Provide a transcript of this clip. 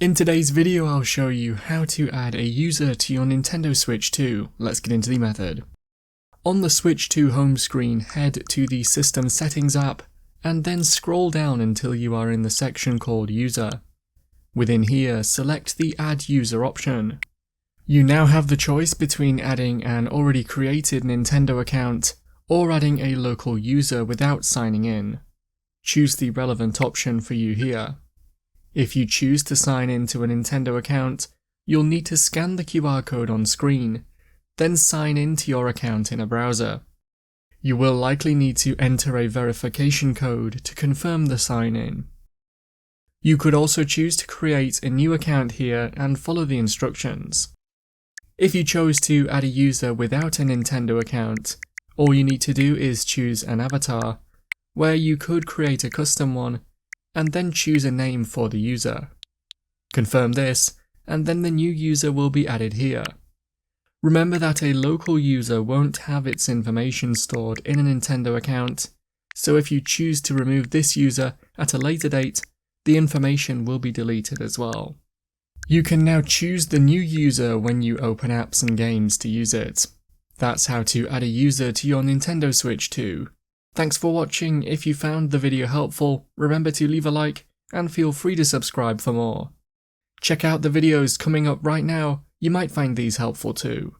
In today's video, I'll show you how to add a user to your Nintendo Switch 2. Let's get into the method. On the Switch 2 home screen, head to the System Settings app, and then scroll down until you are in the section called User. Within here, select the Add User option. You now have the choice between adding an already created Nintendo account or adding a local user without signing in. Choose the relevant option for you here. If you choose to sign in to a Nintendo account, you'll need to scan the QR code on screen, then sign into your account in a browser. You will likely need to enter a verification code to confirm the sign-in. You could also choose to create a new account here and follow the instructions. If you chose to add a user without a Nintendo account, all you need to do is choose an avatar, where you could create a custom one, and then choose a name for the user. Confirm this, and then the new user will be added here. Remember that a local user won't have its information stored in a Nintendo account, so if you choose to remove this user at a later date, the information will be deleted as well. You can now choose the new user when you open apps and games to use it. That's how to add a user to your Nintendo Switch 2. Thanks for watching. If you found the video helpful, remember to leave a like and feel free to subscribe for more. Check out the videos coming up right now, you might find these helpful too.